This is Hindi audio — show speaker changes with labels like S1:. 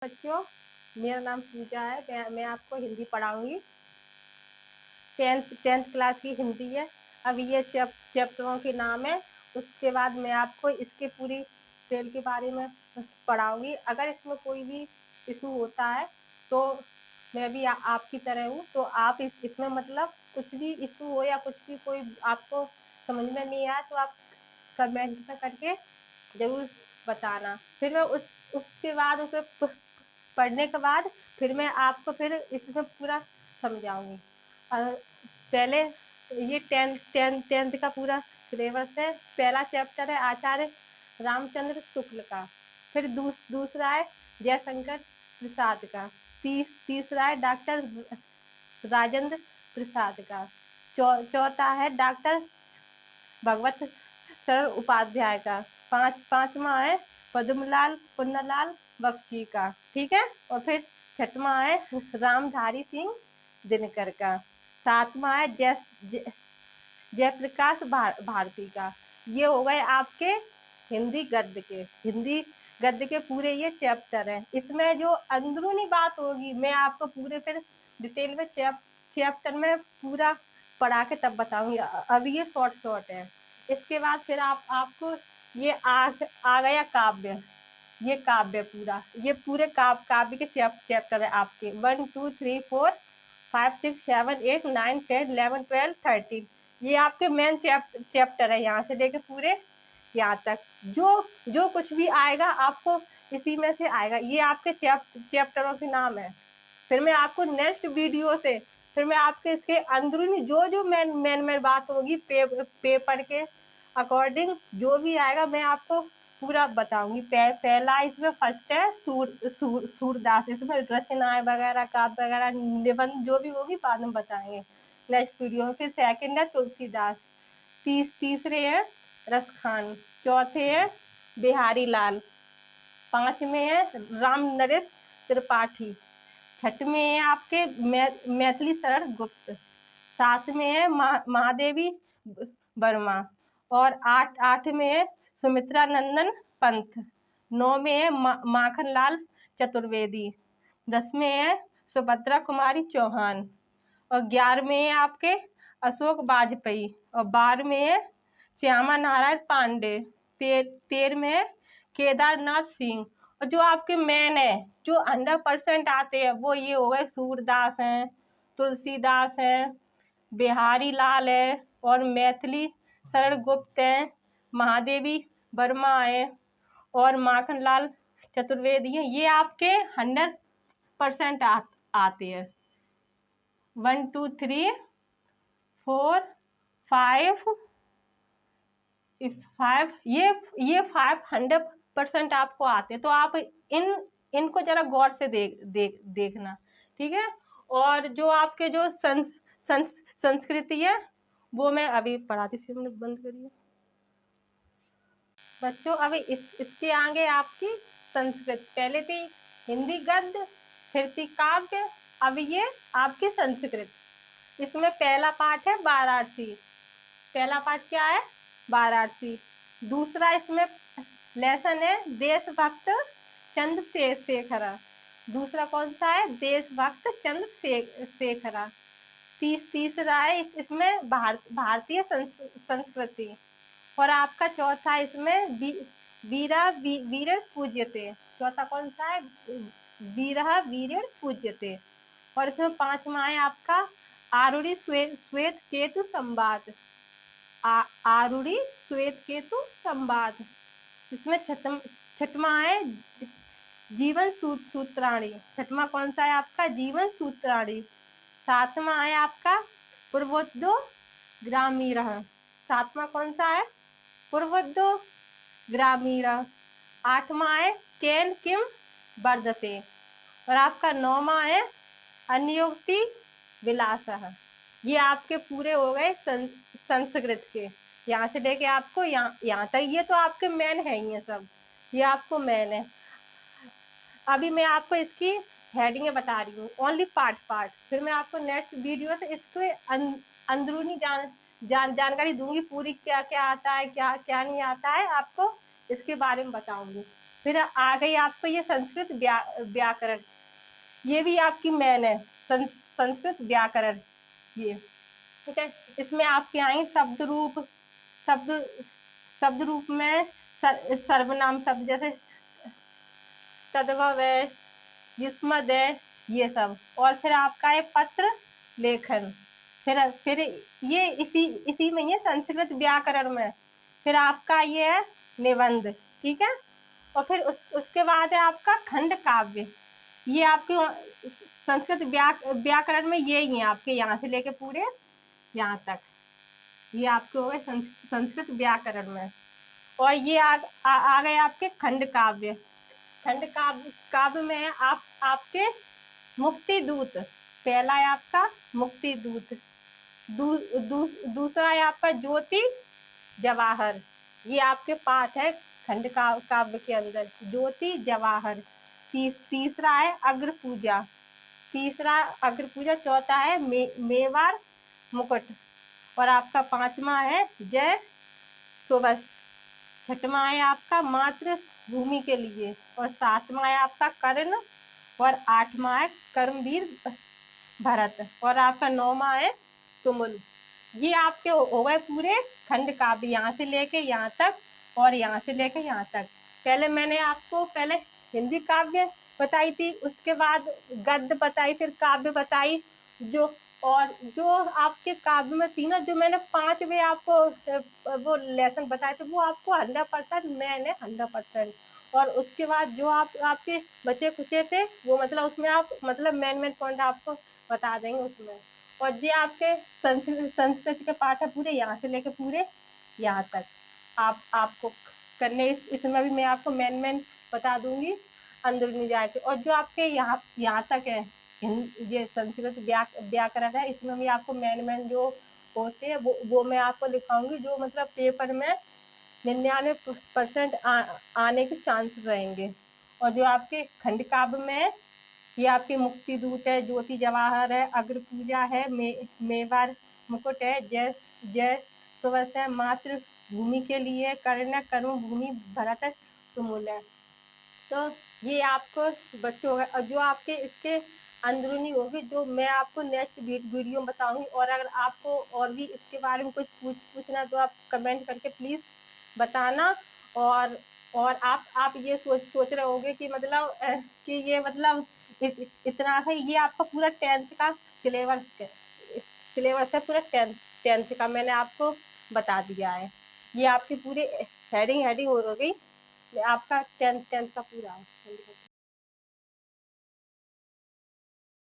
S1: बच्चों, मेरा नाम पूजा है। मैं आपको हिंदी पढ़ाऊंगी। टेंथ क्लास की हिंदी है। अब ये चैप्टरों के नाम है। उसके बाद मैं आपको इसके पूरी खेल के बारे में पढ़ाऊंगी। अगर इसमें कोई भी इशू होता है तो मैं भी आपकी तरह हूँ, तो आप इसमें मतलब कुछ भी इशू हो या कुछ भी कोई आपको समझ में नहीं आया तो आप कमेंट में करके जरूर बताना। फिर मैं उसके बाद उसे पढ़ने के बाद फिर मैं आपको फिर इसमें पूरा समझाऊंगी। पहले ये टेंथ का पूरा सिलेबस है। पहला चैप्टर है आचार्य रामचंद्र शुक्ल का। फिर दूसरा है जयशंकर प्रसाद का। तीसरा है डॉक्टर राजेंद्र प्रसाद का। चौथा है डॉक्टर भगवत शरण उपाध्याय का। पांचवा है पद्मलाल पुन्नालाल बख्शी का। ठीक है। और फिर छठवां है रामधारी सिंह दिनकर का। सातवां है जयप्रकाश भारती का। ये हो गए आपके हिंदी गद्य के पूरे ये चैप्टर है। इसमें जो अंदरूनी बात होगी मैं आपको पूरे फिर डिटेल में चैप्टर में पूरा पढ़ा के तब बताऊंगी। अभी ये शॉर्ट है। इसके बाद फिर आपको ये आ गया काव्य। ये काव्य पूरा ये पूरे काव्य के चैप्टर है आपके 1 2 3 4 5 6 7 8 9 10 11 12 13। ये आपके मेन चैप्टर है। यहाँ से लेके पूरे यहाँ तक जो जो कुछ भी आएगा आपको इसी में से आएगा। ये आपके चैप्टरों के नाम है। फिर मैं आपको नेक्स्ट वीडियो से फिर मैं आपके इसके अंदरूनी जो जो मेन बात होगी पेपर के अकॉर्डिंग जो भी आएगा मैं आपको पूरा बताऊंगी। पहला इसमें फर्स्ट है सूरदास। इसमें रचनाएं वगैरह काव्य वगैरह निबंध जो भी होगी बाद में बताएंगे नेक्स्ट वीडियो में। फिर सेकंड है तुलसीदास। तीसरे है रसखान। चौथे है बिहारी लाल। पांचवें है राम नरेश त्रिपाठी। छठवें है आपके मैथिली शरण गुप्त। सातवें है महादेवी वर्मा। और आठवें है सुमित्रा नंदन पंथ। नौवें है माखन लाल चतुर्वेदी। 10वें है सुभद्रा कुमारी चौहान। और 11वें है आपके अशोक वाजपेयी। और 12वें है श्यामा नारायण पांडे। 13वें है केदारनाथ सिंह। और जो आपके मेन है जो 100% आते हैं वो ये हो गए सूरदास हैं, तुलसीदास हैं, बिहारी लाल है और मैथिली शरण गुप्त है, महादेवी वर्मा है और माखन लाल चतुर्वेदी है। ये आपके 100% आते हैं। 1 2 3 4 5 5 ये 500% आपको आते हैं। तो आप इनको जरा गौर से देखना। ठीक है। और जो आपके जो संस्कृति है वो मैं अभी पढ़ाती थी। हमने बंद करी है बच्चों। अभी इसके आगे आपकी संस्कृत। पहले थी हिंदी गद्य, फिर थी काव्य, अब ये आपकी संस्कृत। इसमें पहला पाठ है वाराणसी। पहला पाठ क्या है? वाराणसी। दूसरा इसमें लेसन है देशभक्त चंद्रशेखर। दूसरा कौन सा है? देशभक्त चंद्रशेखर। तीसरा है इसमें भारतीय संस्कृति। और आपका चौथा इसमें वीर पूज्यते। चौथा कौन सा है? वीर पूज्यते। और इसमें पांचवा है आपका आरूढ़ी श्वेत केतु संवाद। आरूढ़ी श्वेत केतु संवाद। इसमें छठवा है जीवन सूत्राणी। छठवा कौन सा है आपका? जीवन सूत्राणी। सातवां है आपका पूर्वोत्तो ग्रामीण। सातवां कौन सा है? पूर्वोत्तो ग्रामीण। आठवां है केन किम वर्धते। और आपका नौवां है अन्योक्ति विलास। ये आपके पूरे हो गए संस्कृत के। यहाँ से लेके आपको यहाँ तक ये तो आपके मेन है ही है सब। ये आपको मेन है। अभी मैं आपको इसकी हेडिंग बता रही हूँ ओनली पार्ट। फिर मैं आपको नेक्स्ट वीडियो से इसके अंदरूनी जानकारी दूंगी पूरी। क्या क्या आता है क्या क्या नहीं आता है आपको इसके बारे में बताऊंगी। फिर आ गई आपको ये संस्कृत व्याकरण, ये भी आपकी मेन है, संस्कृत व्याकरण ये, ठीक है। इसमें आपके आए शब्द रूप, शब्द शब्द रूप में सर्वनाम शब्द जैसे तद्भव है, युष्मद है, ये सब। और फिर आपका है पत्र लेखन, फिर ये इसी इसी में ये संस्कृत व्याकरण में। फिर आपका ये है निबंध, ठीक है। और फिर उसके बाद है आपका खंड काव्य, ये आपके संस्कृत व्याकरण में ये ही है आपके, यहाँ से लेके पूरे यहाँ तक ये आपके हो गए संस्कृत व्याकरण में। और ये आ गए आपके खंड काव्य। खंड काव्य में है आपके मुक्ति दूत, पहला है आपका मुक्ति दूत, दूसरा है आपका ज्योति जवाहर, ये आपके पाठ है खंड काव्य के अंदर, ज्योति जवाहर। तीसरा है अग्र पूजा, चौथा है मेवाड़ मुकुट, और आपका पांचवा है जय सुबस, छठवां है आपका मातृभूमि के लिए, और सातवां है आपका कर्ण, और आठवां है कर्मवीर भरत, और आपका नौवां है तुमुल। ये आपके हो गए पूरे खंड काव्य, यहाँ से लेके यहाँ तक और यहाँ से लेके यहाँ तक। पहले मैंने आपको पहले हिंदी काव्य बताई थी, उसके बाद गद्य बताई, फिर काव्य बताई, जो और जो आपके काव्य में थी ना, जो मैंने 5 वे आपको वो लेसन बताए थे, वो आपको 100% मैंने 100%। और उसके बाद जो आपके बचे खुचे थे वो मतलब उसमें आप मतलब मेन पॉइंट आपको बता देंगे उसमें। और ये आपके संस्कृत के पाठ है पूरे यहाँ से लेके पूरे यहाँ तक आपको करने, इसमें भी मैं आपको मेन बता दूंगी अंदरूनी जाए के। और जो आपके यहाँ तक है ये संस्कृत व्याकरण है, इसमें भी आपको मेन जो होते हैं वो मैं आपको दिखाऊंगी, जो मतलब पेपर में 99% आने के चांस रहेंगे। और जो आपके खंड काव्य में है, ये आपके मुक्ति दूत है, ज्योति जवाहर है, अग्र पूजा है, मेवाड़ मुकुट है, जय जय सुबस है, मातृभूमि के लिए कर्ण, कर्म भूमि भरत तुमुल है। तो ये आपको बच्चों होगा। और जो आपके इसके अंदरूनी होगी, जो मैं आपको नेक्स्ट वीडियो में बताऊंगी। और अगर आपको और भी इसके बारे में कुछ पूछना तो आप कमेंट करके प्लीज बताना। और आप ये सोच रहे होंगे कि मतलब कि ये मतलब इतना है, ये आपका पूरा 10th का सिलेबस है, पूरा 10th का मैंने आपको बता दिया है। ये आपकी पूरी हेडिंग हो गई, आपका 10th का पूरा है।